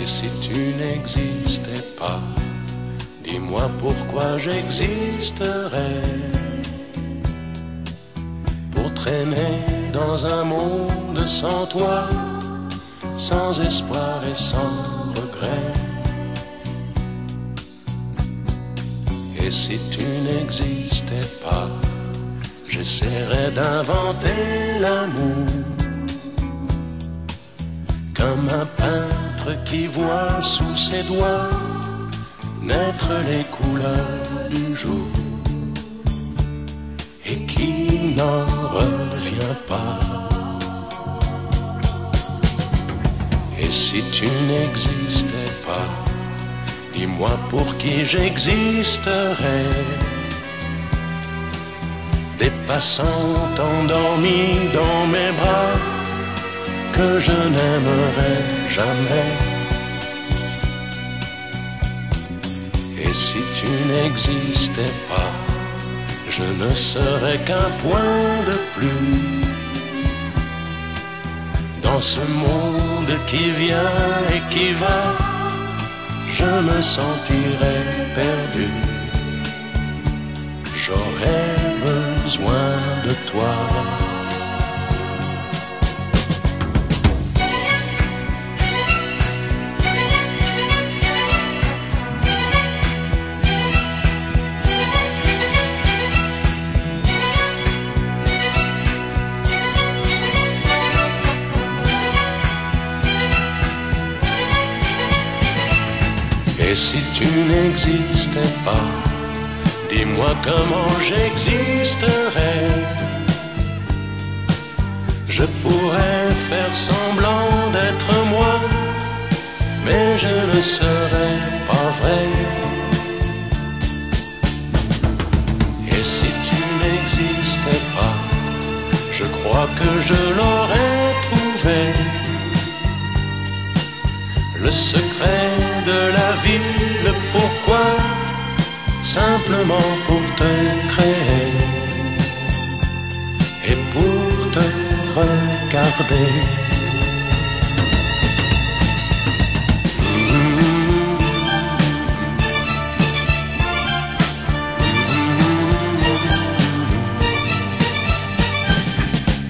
Et si tu n'existais pas, dis-moi pourquoi j'existerais. Pour traîner dans un monde sans toi, sans espoir et sans regret. Et si tu n'existais pas, j'essaierais d'inventer l'amour, comme un peintre qui voit sous ses doigts naître les couleurs du jour et qui n'en revient pas. Et si tu n'existais pas, dis-moi pour qui j'existerais. Des passants endormis dans mes bras que je n'aimerais jamais. Et si tu n'existais pas, je ne serais qu'un point de plus dans ce monde qui vient et qui va. Je me sentirais perdu. J'aurais besoin de toi. Et si tu n'existais pas, dis-moi comment j'existerais. Je pourrais faire semblant d'être moi, mais je ne serais pas vrai. Et si tu n'existais pas, je crois que je l'aurais trouvé. Le secret de la vie, le pourquoi, simplement pour te créer et pour te regarder.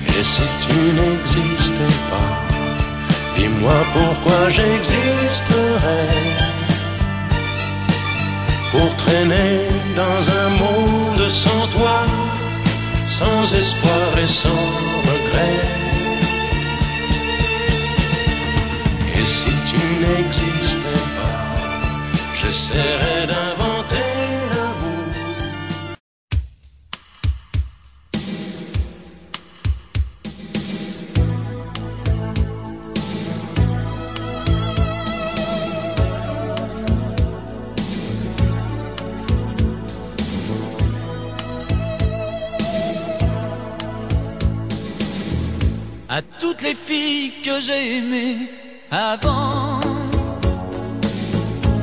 Et si tu n'existais pas, dis-moi pourquoi j'existerais. Pour traîner dans un monde sans toi, sans espoir et sans regret. Et si tu n'existais pas, j'essaierais d'inventer l'amour. À toutes les filles que j'ai aimées avant,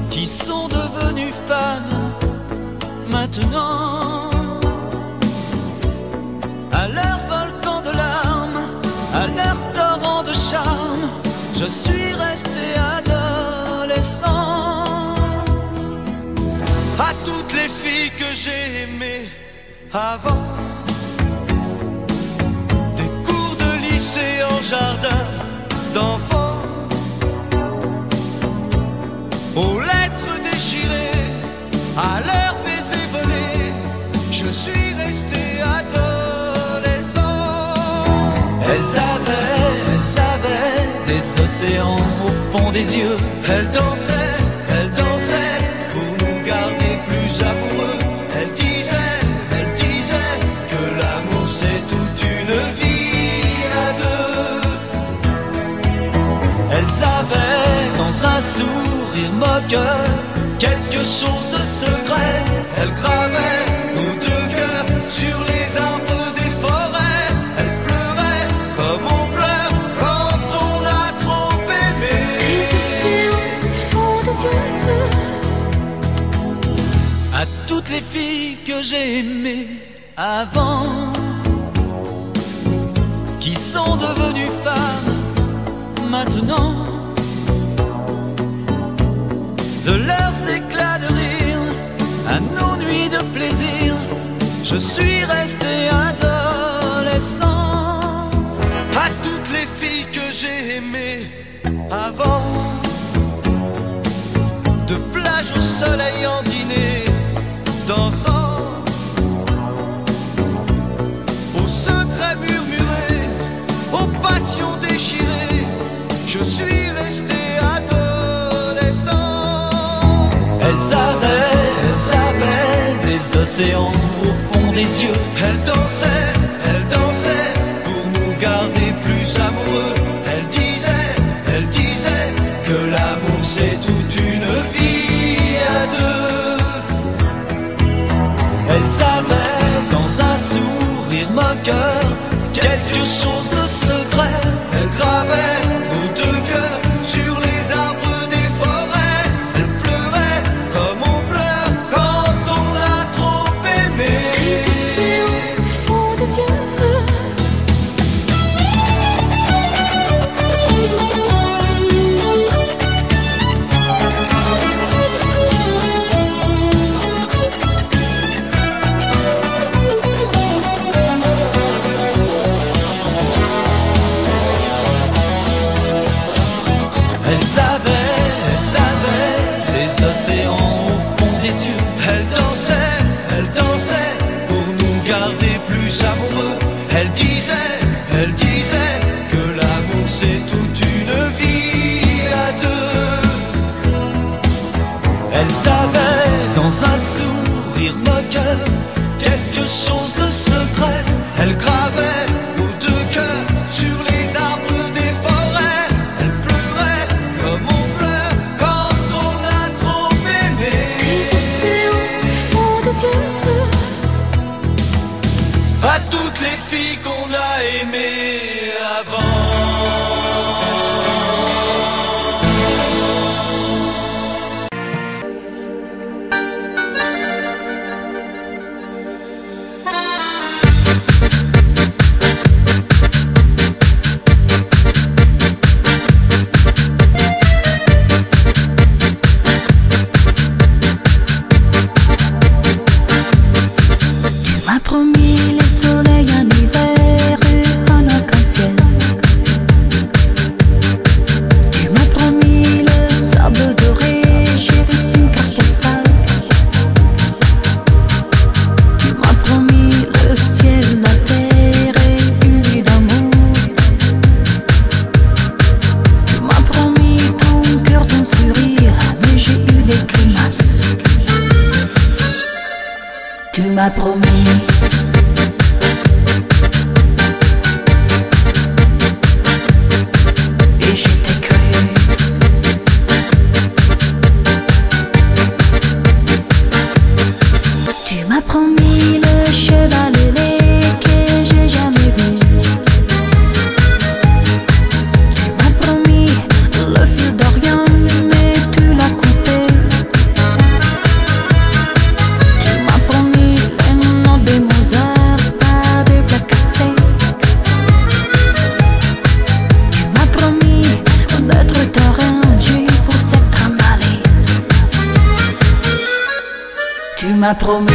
qui sont devenues femmes maintenant, à leur volcan de larmes, à leur torrent de charme, je suis resté adolescent. À toutes les filles que j'ai aimées avant, en jardin d'enfants, aux lettres déchirées, à leurs baisers volés, je suis resté adolescent. Elles avaient des océans au fond des yeux. Elles dansaient pour nous garder plus amoureux. Elles disaient que l'amour c'est toute une vie. Elles avaient dans un sourire moqueur quelque chose de secret. Elles gravaient nos deux cœurs sur les arbres des forêts. Elles pleuraient comme on pleure quand on a trop aimé. Les océans au fond des yeux. À toutes les filles que j'ai aimées avant, qui sont devenues femmes maintenant, de leurs éclats de rire, à nos nuits de plaisir, je suis resté adolescent. À toutes les filles que j'ai aimées avant, de plage au soleil en dîner, dansant, aux secrets murmurés, aux passions déchirées, je suis resté adolescent. Elles avaient des océans au fond des yeux. Elles dansaient pour nous garder plus amoureux. Elles disaient que l'amour c'est toute une vie à deux. Elles avaient dans un sourire moqueur quelque chose de secret. Elles gravaient nos deux cœurs sur les arbres des forêts. Elles pleuraient comme on pleure quand on a trop aimé. Les océans au fond des yeux. Elles avaient des océans au fond des yeux. Elles dansaient pour nous garder plus amoureux. Elles disaient que l'amour c'est toute une vie à deux. Elles avaient dans un sourire moqueur quelque chose de secret. Elles gravaient nos deux cœurs sur les arbres des forêts. Elles pleuraient comme on pleure quand on a trop aimé. Les océans au fond des yeux. À toutes les filles qu'on a aimées avant. Tu m'as promis le soleil en hiver et un arc-en-ciel. Tu m'as promis le sable doré, j'ai reçu une carte postale. Tu m'as promis le ciel, la terre et une vie d'amour. Tu m'as promis ton cœur, ton sourire, mais j'ai eu des grimaces. Tu m'as promis. Et je t'ai cru. Tu m'as promis le cheval ailé que j'ai jamais vu. Tu m'as promis le fil d'Orient, mais tu l'as coupé. Tu m'as promis les noms de Mozart par des plats cassés. Tu m'as promis d'être t'arranger pour cette trambalée. Tu m'as promis.